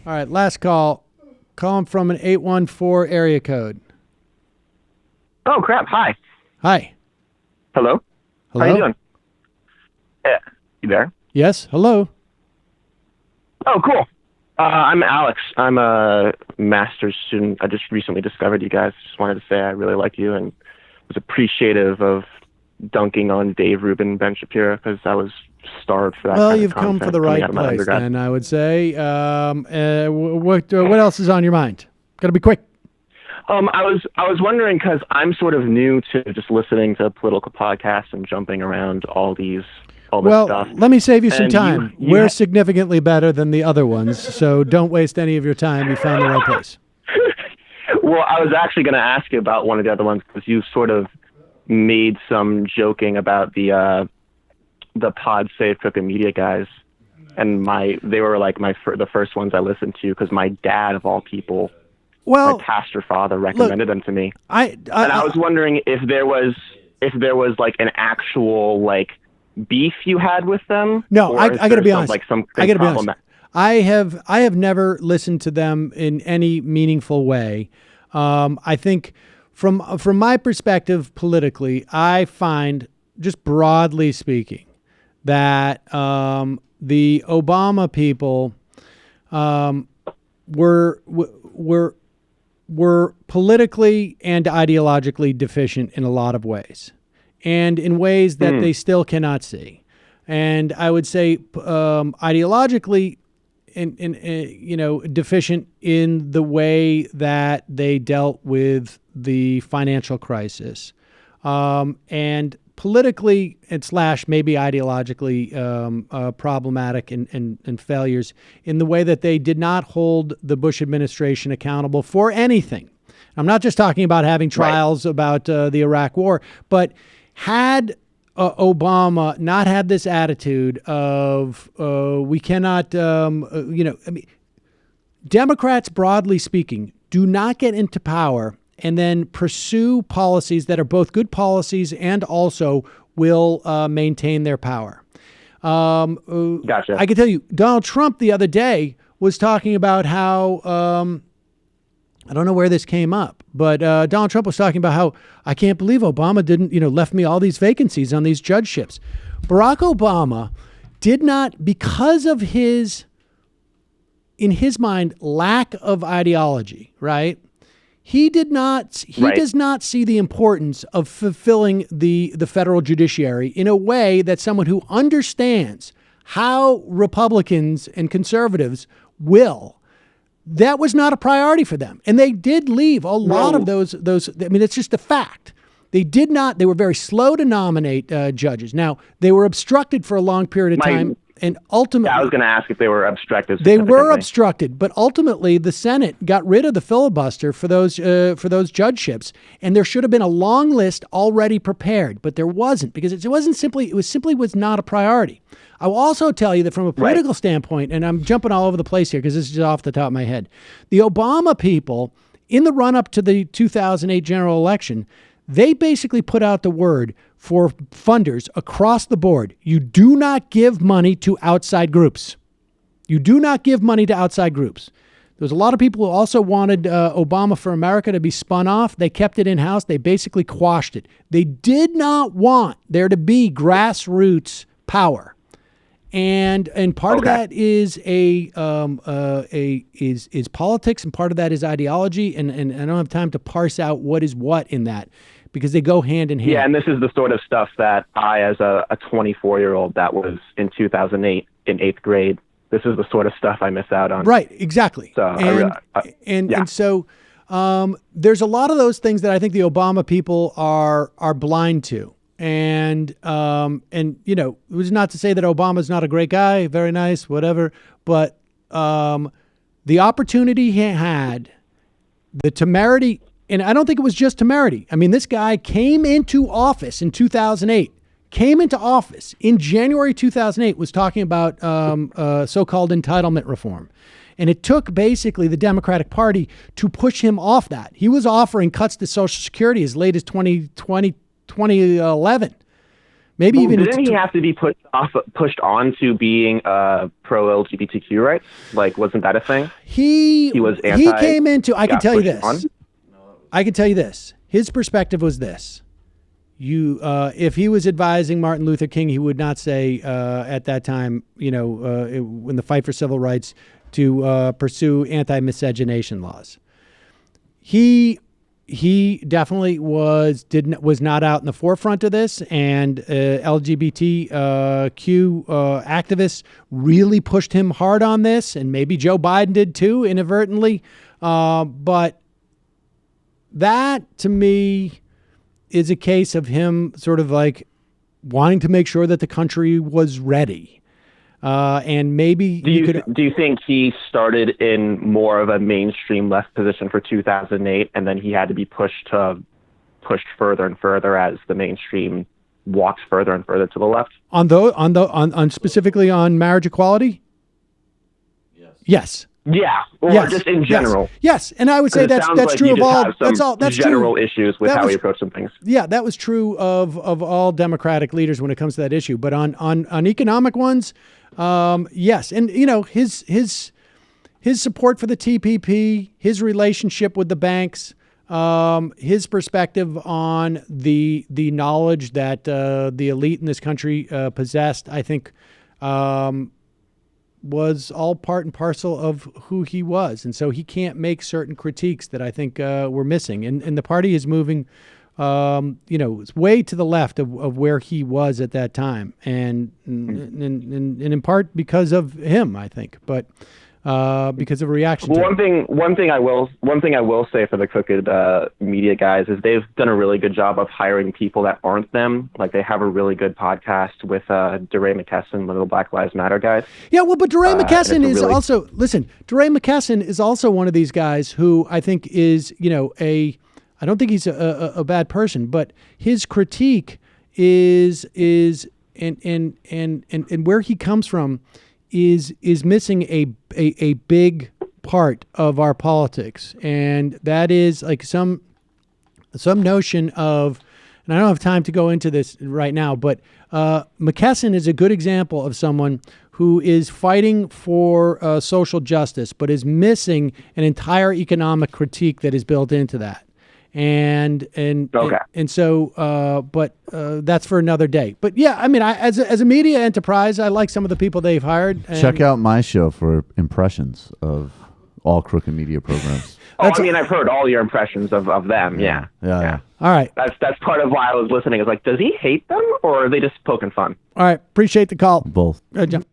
All right, last call. Calling from an 814 area code. Oh, crap. Hi. Hi. Hello? Hello? How you doing? Yeah. You there? Yes, hello. Oh, cool. I'm Alex. I'm a master's student. I just recently discovered you guys. Just wanted to say I really like you and was appreciative of dunking on Dave Rubin and Ben Shapiro because I was starved for that Well, kind you've of come content for the coming right out of my place, undergrad. then, I would say. What else is on your mind? Got to be quick. I was wondering because I'm sort of new to just listening to political podcasts and jumping around all this stuff. Let me save you some And time. We're significantly better than the other ones, so don't waste any of your time. You found the right place. Well, I was actually going to ask you about one of the other ones because you sort of made some joking about the Pod Save Cooking Media guys, and they were like the first ones I listened to because my dad of all people, my pastor father, recommended them to me. I was wondering if there was like an actual like beef you had with them. No, I got to be honest. I got to be honest. I have never listened to them in any meaningful way. I think from my perspective politically, I find, just broadly speaking, that the Obama people were politically and ideologically deficient in a lot of ways, and in ways that they still cannot see. And I would say ideologically, deficient in the way that they dealt with the financial crisis, and politically and / maybe ideologically problematic and failures in the way that they did not hold the Bush administration accountable for anything. I'm not just talking about having trials about the Iraq War, but had Obama not had this attitude of we cannot, Democrats, broadly speaking, do not get into power and then pursue policies that are both good policies and also will maintain their power. Gotcha. I can tell you, Donald Trump the other day was talking about how, I don't know where this came up, but Donald Trump was talking about how I can't believe Obama didn't, left me all these vacancies on these judgeships. Barack Obama did not, because of his, in his mind, lack of ideology, right? He does not see the importance of fulfilling the federal judiciary in a way that someone who understands how Republicans and conservatives will. That was not a priority for them. And they did leave a lot of those. I mean, it's just a fact. They did not. They were very slow to nominate judges. Now, they were obstructed for a long period of time. And ultimately, I was going to ask if they were obstructed. They were obstructed, but ultimately the Senate got rid of the filibuster for those judgeships, and there should have been a long list already prepared, but there wasn't, because it was not a priority. I will also tell you that from a political standpoint, and I'm jumping all over the place here because this is just off the top of my head, the Obama people, in the run-up to the 2008 general election, they basically put out the word for funders across the board: you do not give money to outside groups. You do not give money to outside groups. There was a lot of people who also wanted Obama for America to be spun off. They kept it in-house. They basically quashed it. They did not want there to be grassroots power. And part of that is is politics, and part of that is ideology. And I don't have time to parse out what is what in that, because they go hand in hand. Yeah, and this is the sort of stuff that I, as a 24-year-old that was in 2008 in 8th grade, this is the sort of stuff I miss out on. Right, exactly. So and so there's a lot of those things that I think the Obama people are blind to. And it was not to say that Obama's not a great guy, very nice, whatever, but the opportunity he had, the temerity. And I don't think it was just temerity. I mean, this guy came into office in 2008, came into office in January 2008, was talking about so-called entitlement reform. And it took basically the Democratic Party to push him off that. He was offering cuts to Social Security as late as 2011. Maybe Well, even didn't he have to be pushed on to being pro LGBTQ rights? Like, wasn't that a thing? He was he came into. I can tell you pushed this. on? I can tell you this. His perspective was this. If he was advising Martin Luther King, he would not say at that time, in the fight for civil rights, to pursue anti-miscegenation laws. He definitely was not out in the forefront of this, and LGBTQ activists really pushed him hard on this, and maybe Joe Biden did too, inadvertently. But that, to me, is a case of him sort of like wanting to make sure that the country was ready. And maybe do you think he started in more of a mainstream left position for 2008, and then he had to be pushed further and further as the mainstream walks further and further to the left? On specifically on marriage equality? Yes. Yeah, or yes. just in general. Yes, and I would say that's like true of all. That's general issues with how he approached some things. Yeah, that was true of all Democratic leaders when it comes to that issue. But on economic ones, yes, and his support for the TPP, his relationship with the banks, his perspective on the knowledge that the elite in this country possessed, I think. Was all part and parcel of who he was. And so he can't make certain critiques that I think were missing. And the party is moving, it's way to the left of where he was at that time. And in part because of him, I think, but because of a reaction to him. One thing I will say for the crooked media guys is they've done a really good job of hiring people that aren't them. Like, they have a really good podcast with DeRay McKesson, one of the Black Lives Matter guys. Yeah, well, but DeRay McKesson is also, listen, DeRay McKesson is also one of these guys who I think is, I don't think he's a bad person, but his critique is and where he comes from is missing a big part of our politics, and that is like some notion of, and I don't have time to go into this right now, but McKesson is a good example of someone who is fighting for social justice, but is missing an entire economic critique that is built into that. And so that's for another day. But yeah, I mean, as a media enterprise, I like some of the people they've hired. Check out my show for impressions of all crooked media programs. I've heard all your impressions of them. Yeah. Yeah. All right. That's part of why I was listening. Is like, does he hate them, or are they just poking fun? All right. Appreciate the call. Both. John.